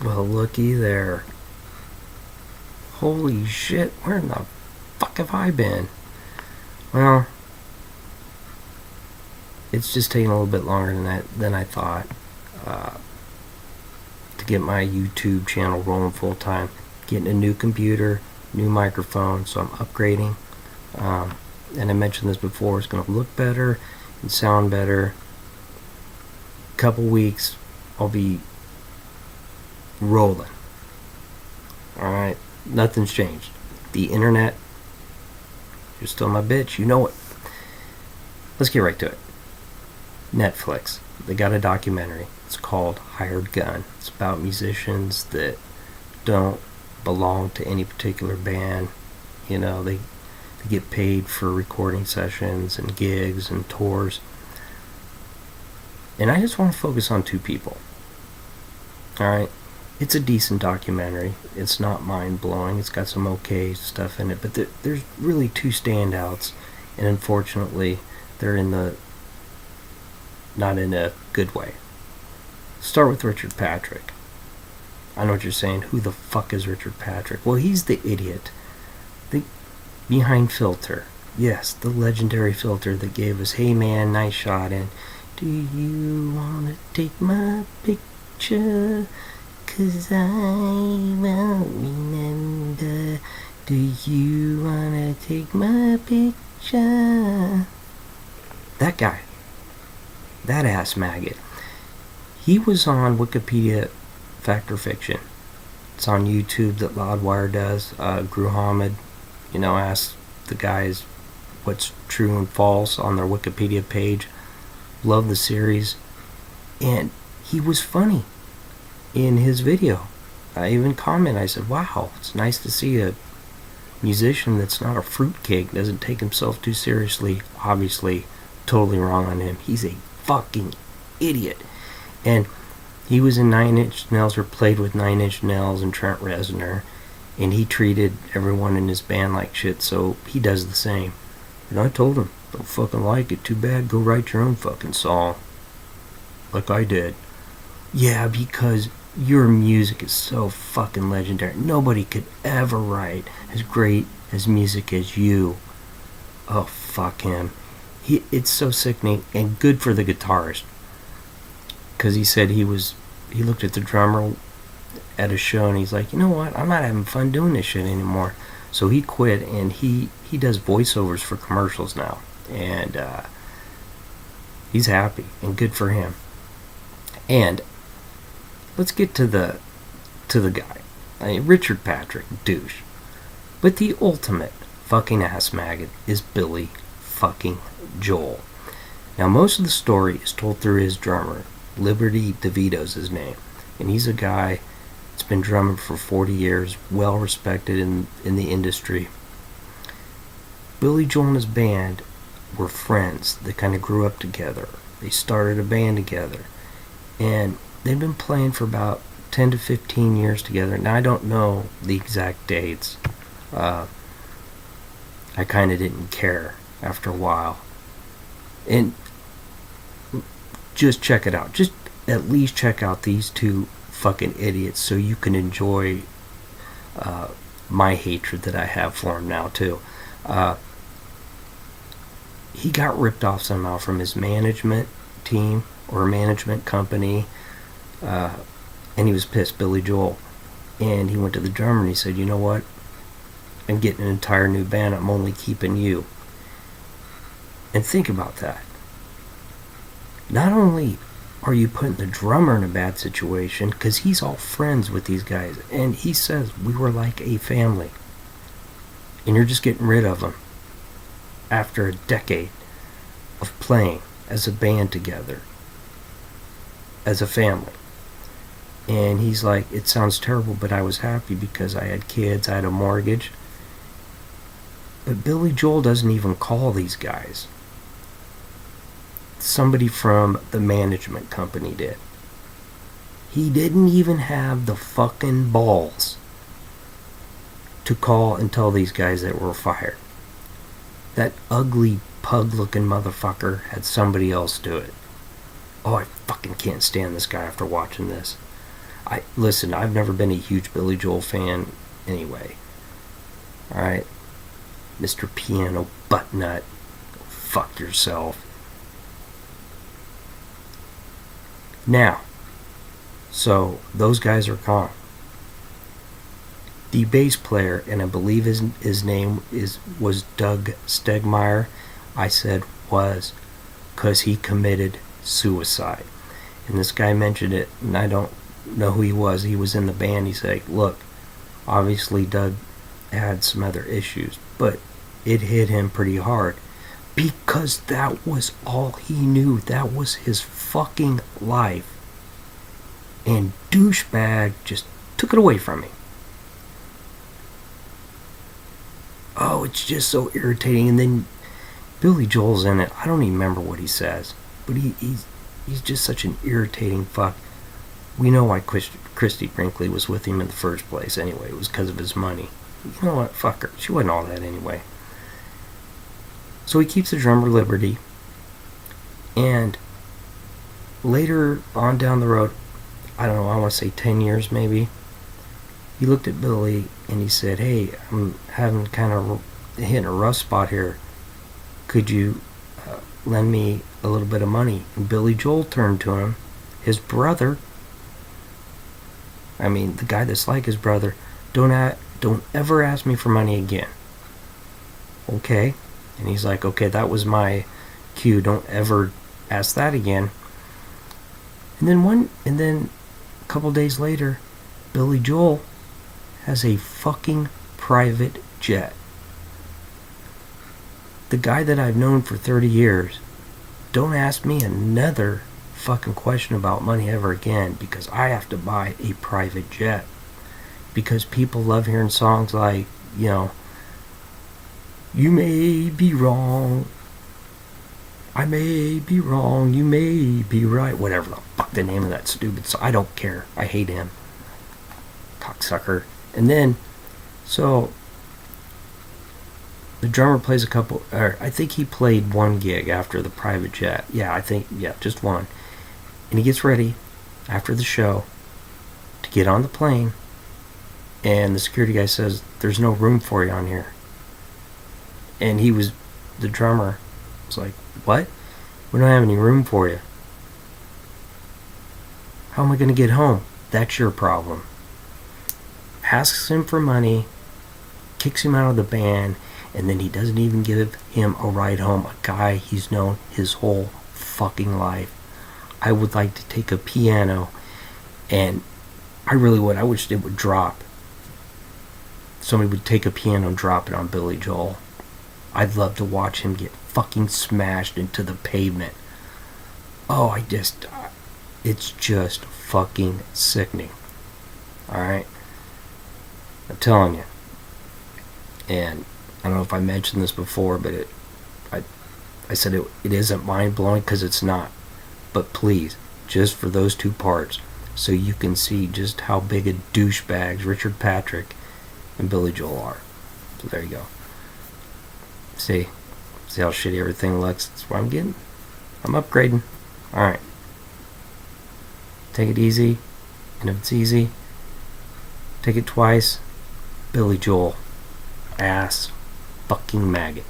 Well, looky there. Holy shit, where in the fuck have I been? Well, it's just taking a little bit longer than I thought to get my YouTube channel rolling full time. Getting a new computer, new microphone, so I'm upgrading. And I mentioned this before, it's going to look better and sound better. Couple weeks, I'll be rolling. Alright, nothing's changed. The internet, you're still my bitch, you know it. Let's get right to it. Netflix, they got a documentary. It's called Hired Gun. It's about musicians that don't belong to any particular band. You know, they get paid for recording sessions and gigs and tours. And I just want to focus on two people. Alright? It's a decent documentary. It's not mind-blowing. It's got some okay stuff in it. But there's really two standouts. And unfortunately, they're not in a good way. Start with Richard Patrick. I know what you're saying. Who the fuck is Richard Patrick? Well, he's the idiot. Behind Filter. Yes, the legendary Filter that gave us Hey Man, Nice Shot, and Do You Wanna Take My Picture? 'Cause I won't remember. Do you wanna take my picture? That guy. That ass maggot. He was on Wikipedia Fact or Fiction. It's on YouTube that Loudwire does. Gru Hamid, asks the guys what's true and false on their Wikipedia page. Love the series. And he was funny in his video. I even commented, I said, wow, it's nice to see a musician that's not a fruitcake, doesn't take himself too seriously. Obviously, totally wrong on him. He's a fucking idiot. And he was in Nine Inch Nails, or played with Nine Inch Nails and Trent Reznor, and he treated everyone in his band like shit, so he does the same. And I told him, don't fucking like it, too bad, go write your own fucking song. Like I did. Yeah, because your music is so fucking legendary. Nobody could ever write as great as music as you. Oh, fuck him. It's so sickening, and good for the guitarist. Because he said he looked at the drummer at a show and he's like, you know what, I'm not having fun doing this shit anymore. So he quit, and he does voiceovers for commercials now. And he's happy, and good for him. And let's get to the guy. Richard Patrick, douche. But the ultimate fucking ass maggot is Billy fucking Joel. Now, most of the story is told through his drummer. Liberty DeVito's his name. And he's a guy that's been drumming for 40 years, well respected in the industry. Billy Joel and his band were friends. They kind of grew up together. They started a band together. And they've been playing for about 10 to 15 years together. Now, I don't know the exact dates. I kind of didn't care after a while. And just check it out. Just at least check out these two fucking idiots so you can enjoy my hatred that I have for him now, too. He got ripped off somehow from his management team or management company. And he was pissed, Billy Joel. And he went to the drummer and he said, you know what? I'm getting an entire new band. I'm only keeping you. And think about that. Not only are you putting the drummer in a bad situation, because he's all friends with these guys. And he says, we were like a family. And you're just getting rid of them after a decade of playing as a band together, as a family. And he's like, it sounds terrible, but I was happy because I had kids, I had a mortgage. But Billy Joel doesn't even call these guys. Somebody from the management company did. He didn't even have the fucking balls to call and tell these guys that were fired. That ugly pug-looking motherfucker had somebody else do it. Oh, I fucking can't stand this guy after watching this. Listen, I've never been a huge Billy Joel fan anyway. Alright? Mr. Piano Butt Nut. Fuck yourself. Now, so those guys are gone. The bass player, and I believe his name was Doug Stegmeyer. I said was, because he committed suicide. And this guy mentioned it, and I don't know who he was. He was in the band. He's like, look, obviously Doug had some other issues, but it hit him pretty hard because that was all he knew. That was his fucking life. And douchebag just took it away from me. Oh, it's just so irritating. And then Billy Joel's in it. I don't even remember what he says, but he's just such an irritating fuck. We know why Christy Brinkley was with him in the first place anyway. It was because of his money. You know what? Fuck her. She wasn't all that anyway. So he keeps the drummer Liberty. And later on down the road, I don't know, I want to say 10 years maybe, he looked at Billy and he said, hey, I'm having kind of hitting a rough spot here. Could you lend me a little bit of money? And Billy Joel turned to him, his brother. I mean, the guy that's like his brother. Don't ever ask me for money again. Okay? And he's like, okay, that was my cue. Don't ever ask that again. And then a couple days later, Billy Joel has a fucking private jet. The guy that I've known for 30 years, don't ask me another fucking question about money ever again, because I have to buy a private jet. Because people love hearing songs like, you know, you may be wrong, I may be wrong, you may be right, whatever the fuck the name of that stupid song. I don't care. I hate him. Cocksucker. And then, so the drummer plays I think he played one gig after the private jet. Yeah, just one. And he gets ready after the show to get on the plane, and the security guy says, there's no room for you on here. And the drummer was like, what? We don't have any room for you. How am I going to get home? That's your problem. Asks him for money, kicks him out of the band, and then he doesn't even give him a ride home. A guy he's known his whole fucking life. I would like to take a piano, and I really would. I wish it would drop. Somebody would take a piano and drop it on Billy Joel. I'd love to watch him get fucking smashed into the pavement. Oh, it's just fucking sickening. Alright? I'm telling you. And I don't know if I mentioned this before, but I said it isn't mind-blowing, because it's not. But please, just for those two parts, so you can see just how big a douchebags Richard Patrick and Billy Joel are. So there you go. See how shitty everything looks? That's what I'm getting. I'm upgrading. Alright. Take it easy. And if it's easy, take it twice. Billy Joel. Ass fucking maggot.